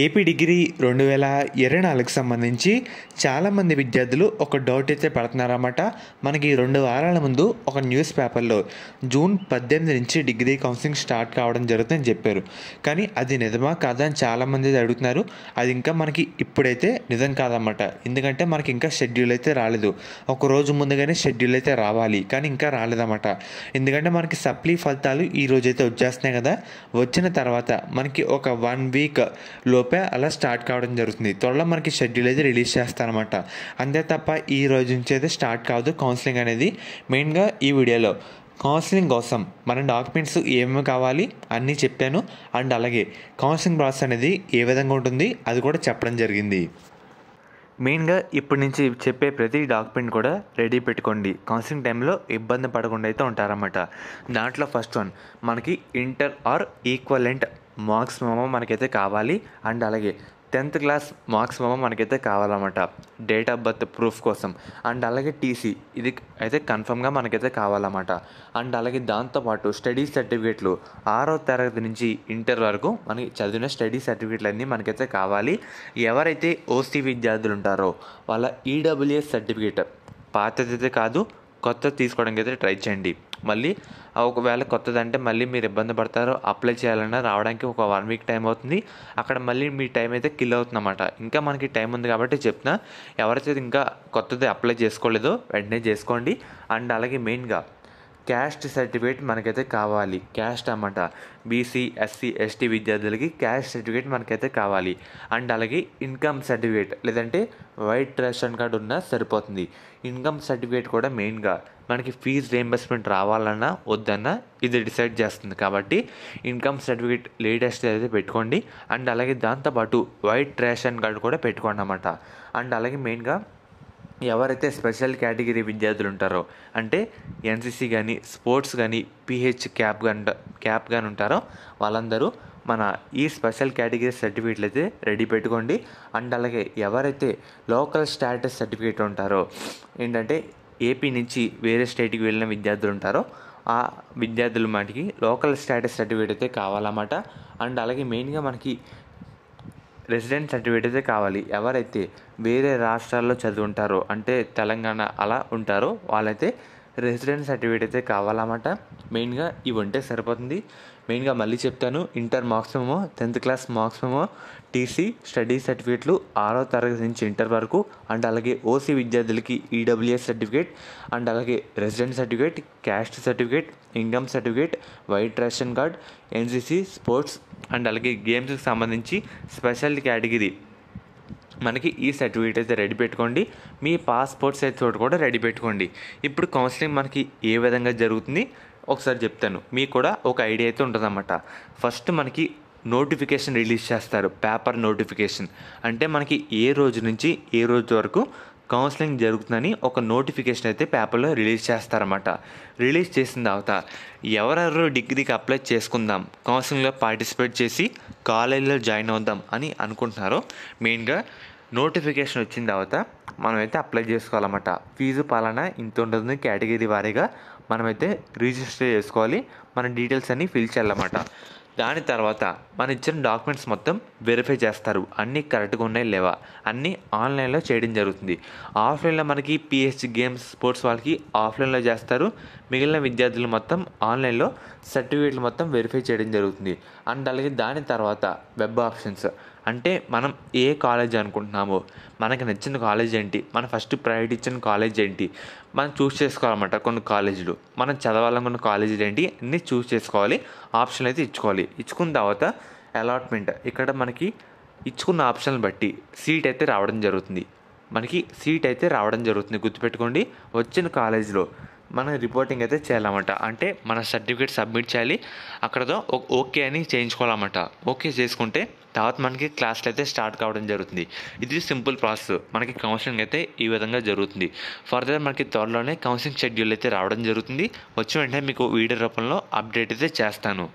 AP degree 2024కి సంబంధించి చాలామంది విద్యార్థులు ఒక డౌట్ అయితే పడుతున్నారన్నమాట. మనకి 2 వారాల ముందు ఒక న్యూస్ పేపర్లో జూన్ 18 నుంచి డిగ్రీ కౌన్సిలింగ్ స్టార్ట్ కావడం జరుగుతుందని చెప్పారు. కానీ అది నిజమా కాదా అని చాలామంది అడుగుతున్నారు. అది ఇంకా మనకి ఇప్పుడైతే నిజం కాదన్నమాట. ఎందుకంటే మనకి ఇంకా షెడ్యూల్ అయితే రాలేదు. ఒక రోజు ముందుగానే షెడ్యూల్ అయితే రావాలి, కానీ ఇంకా రాలేదన్నమాట. ఎందుకంటే మనకి సప్లీ ఫలితాలు ఈ రోజైతే వచ్చేస్తున్నాయి కదా. వచ్చిన తర్వాత మనకి ఒక 1 వీక్ లోపే అలా స్టార్ట్ కావడం జరుగుతుంది. త్వరలో మనకి షెడ్యూల్ అయితే రిలీజ్ చేస్తారనమాట. అంతే తప్ప ఈ రోజు నుంచి అయితే స్టార్ట్ కావద్దు కౌన్సిలింగ్ అనేది. మెయిన్గా ఈ వీడియోలో కౌన్సిలింగ్ కోసం మన డాక్యుమెంట్స్ ఏమేమి కావాలి అన్నీ చెప్పాను. అండ్ అలాగే కౌన్సిలింగ్ ప్రాసెస్ అనేది ఏ విధంగా ఉంటుంది అది కూడా చెప్పడం జరిగింది. మెయిన్గా ఇప్పటి నుంచి చెప్పే ప్రతి డాక్యుమెంట్ కూడా రెడీ పెట్టుకోండి. కౌన్సిలింగ్ టైంలో ఇబ్బంది పడకుండా అయితే ఉంటారన్నమాట. దాంట్లో ఫస్ట్ వన్ మనకి inter or equivalent marks memo మనకైతే కావాలి. అండ్ అలాగే 10th క్లాస్ మార్క్స్ మెమో మనకైతే కావాలన్నమాట, డేట్ ఆఫ్ బర్త్ ప్రూఫ్ కోసం. అండ్ అలాగే టీసీ ఇది అయితే కన్ఫర్మ్గా మనకైతే కావాలన్నమాట. అండ్ అలాగే దాంతోపాటు స్టడీ సర్టిఫికేట్లు 6వ తరగతి నుంచి ఇంటర్ వరకు మనకి చదివిన స్టడీ సర్టిఫికేట్లు అన్నీ మనకైతే కావాలి. ఎవరైతే ఓసీ విద్యార్థులు ఉంటారో వాళ్ళ ఈడబ్ల్యూఎస్ సర్టిఫికేట్ పాతదైతే కాదు, కొత్తది తీసుకోవడానికి అయితే ట్రై చేయండి. మళ్ళీ ఒకవేళ కొత్తదంటే మళ్ళీ మీరు ఇబ్బంది పడతారు. అప్లై చేయాలన్నా రావడానికి ఒక 1 వీక్ టైం అవుతుంది. అక్కడ మళ్ళీ మీ టైం అయితే కిల్ అవుతుందన్నమాట. ఇంకా మనకి టైం ఉంది కాబట్టి చెప్తున్నా, ఎవరైతే ఇంకా కొత్తది అప్లై చేసుకోలేదో వెంటనే చేసుకోండి. అండ్ అలాగే మెయిన్గా క్యాస్ట్ సర్టిఫికేట్ మనకైతే కావాలి. క్యాస్ట్ అన్నమాట బీసీ ఎస్సీ ఎస్టీ విద్యార్థులకి క్యాస్ట్ సర్టిఫికేట్ మనకైతే కావాలి. అండ్ అలాగే ఇన్కమ్ సర్టిఫికేట్ లేదంటే వైట్ రేషన్ కార్డు ఉన్నా సరిపోతుంది. ఇన్కమ్ సర్టిఫికేట్ కూడా మెయిన్గా మనకి ఫీజు రీయింబర్స్మెంట్ రావాలన్నా వద్దన్నా ఇది డిసైడ్ చేస్తుంది. కాబట్టి ఇన్కమ్ సర్టిఫికేట్ లేటెస్ట్ అయితే పెట్టుకోండి. అండ్ అలాగే దాంతోపాటు వైట్ రేషన్ కార్డు కూడా పెట్టుకోండి అన్నమాట. అండ్ అలాగే మెయిన్గా ఎవరైతే స్పెషల్ కేటగిరీ విద్యార్థులు ఉంటారో అంటే ఎన్సీసీ కానీ స్పోర్ట్స్ కానీ పిహెచ్ క్యాప్ కానీ ఉంటారో వాళ్ళందరూ మన ఈ స్పెషల్ కేటగిరీ సర్టిఫికేట్లు అయితే రెడీ పెట్టుకోండి. అండ్ అలాగే ఎవరైతే లోకల్ స్టాటస్ సర్టిఫికేట్ ఉంటారో ఏంటంటే ఏపీ నుంచి వేరే స్టేట్కి వెళ్ళిన విద్యార్థులు ఉంటారో ఆ విద్యార్థుల మటుకి లోకల్ స్టాటస్ సర్టిఫికేట్ అయితే కావాలన్నమాట. అండ్ అలాగే మెయిన్గా మనకి రెసిడెంట్ సర్టిఫికేట్ అయితే కావాలి. ఎవరైతే వేరే రాష్ట్రాల్లో చదువుంటారో అంటే తెలంగాణ అలా ఉంటారో వాళ్ళైతే రెసిడెంట్ సర్టిఫికేట్ అయితే కావాలన్నమాట. మెయిన్గా ఇవి ఉంటే సరిపోతుంది. మెయిన్గా మళ్ళీ చెప్తాను, inter marks memo, 10th class marks memo, TC study సర్టిఫికేట్లు 6వ తరగతి నుంచి ఇంటర్ వరకు. అండ్ అలాగే ఓసీ విద్యార్థులకి ఈడబ్ల్యూఎస్ సర్టిఫికేట్, అండ్ అలాగే resident certificate, caste certificate, income certificate, white ration card, NCC sports and అలాగే గేమ్స్కి సంబంధించి స్పెషల్ కేటగిరీ మనకి ఈ సర్టిఫికేట్ అయితే రెడీ పెట్టుకోండి. మీ పాస్పోర్ట్ సైజ్ ఫోటో కూడా రెడీ పెట్టుకోండి. ఇప్పుడు కౌన్సిలింగ్ మనకి ఏ విధంగా జరుగుతుంది ఒకసారి చెప్తాను, మీకు కూడా ఒక ఐడియా అయితే ఉంటుందన్నమాట. ఫస్ట్ మనకి నోటిఫికేషన్ రిలీజ్ చేస్తారు, పేపర్ నోటిఫికేషన్. అంటే మనకి ఏ రోజు నుంచి ఏ రోజు వరకు కౌన్సిలింగ్ జరుగుతుందని ఒక నోటిఫికేషన్ అయితే పేపర్లో రిలీజ్ చేస్తారన్నమాట. రిలీజ్ చేసిన తర్వాత ఎవరెవరు డిగ్రీకి అప్లై చేసుకుందాం, కౌన్సిలింగ్లో పార్టిసిపేట్ చేసి కాలేజీలో జాయిన్ అవుదాం అని అనుకుంటున్నారో మెయిన్గా నోటిఫికేషన్ వచ్చిన తర్వాత మనమైతే అప్లై చేసుకోవాలన్నమాట. ఫీజు పాలన ఇంత ఉంటుంది, కేటగిరీ వారీగా మనమైతే రిజిస్టర్ చేసుకోవాలి. మన డీటెయిల్స్ అన్నీ ఫిల్ చేయాలన్నమాట. దాని తర్వాత మన ఇచ్చిన డాక్యుమెంట్స్ మొత్తం వెరిఫై చేస్తారు, అన్నీ కరెక్ట్గా ఉన్నాయి లేవా, అన్నీ ఆన్లైన్లో చేయడం జరుగుతుంది. ఆఫ్లైన్లో మనకి పిహెచ్ గేమ్స్ స్పోర్ట్స్ వాళ్ళకి ఆఫ్లైన్లో చేస్తారు. మిగిలిన విద్యార్థులు మొత్తం ఆన్లైన్లో సర్టిఫికేట్లు మొత్తం వెరిఫై చేయడం జరుగుతుంది. అండ్ అలాగే దాని తర్వాత వెబ్ ఆప్షన్స్ అంటే మనం ఏ కాలేజ్ అనుకుంటున్నామో, మనకి నచ్చిన కాలేజ్ ఏంటి, మన ఫస్ట్ ప్రయారిటీ ఇచ్చిన కాలేజ్ ఏంటి మనం చూస్ చేసుకోవాలన్నమాట. కొన్ని కాలేజీలు మనం చదవాలనుకున్న కాలేజీలు ఏంటి అన్నీ చూస్ చేసుకోవాలి. ఆప్షన్ అయితే ఇచ్చుకోవాలి. ఇచ్చుకున్న తర్వాత అలాట్మెంట్ ఇక్కడ మనకి ఇచ్చుకున్న ఆప్షన్లు బట్టి సీట్ అయితే రావడం జరుగుతుంది. గుర్తుపెట్టుకోండి. వచ్చిన కాలేజీలో మనం రిపోర్టింగ్ అయితే చేయాలన్నమాట. అంటే మన సర్టిఫికేట్ సబ్మిట్ చేయాలి, అక్కడతో ఓకే అని చేయించుకోవాలన్నమాట. ఓకే చేసుకుంటే తర్వాత మనకి క్లాసులు అయితే స్టార్ట్ కావడం జరుగుతుంది. ఇది సింపుల్ ప్రాసెస్. మనకి కౌన్సిలింగ్ అయితే ఈ విధంగా జరుగుతుంది. ఫర్దర్ మనకి త్వరలోనే కౌన్సిలింగ్ షెడ్యూల్ అయితే రావడం జరుగుతుంది. వచ్చిన వెంటనే మీకు వీడియో రూపంలో అప్డేట్ అయితే చేస్తాను.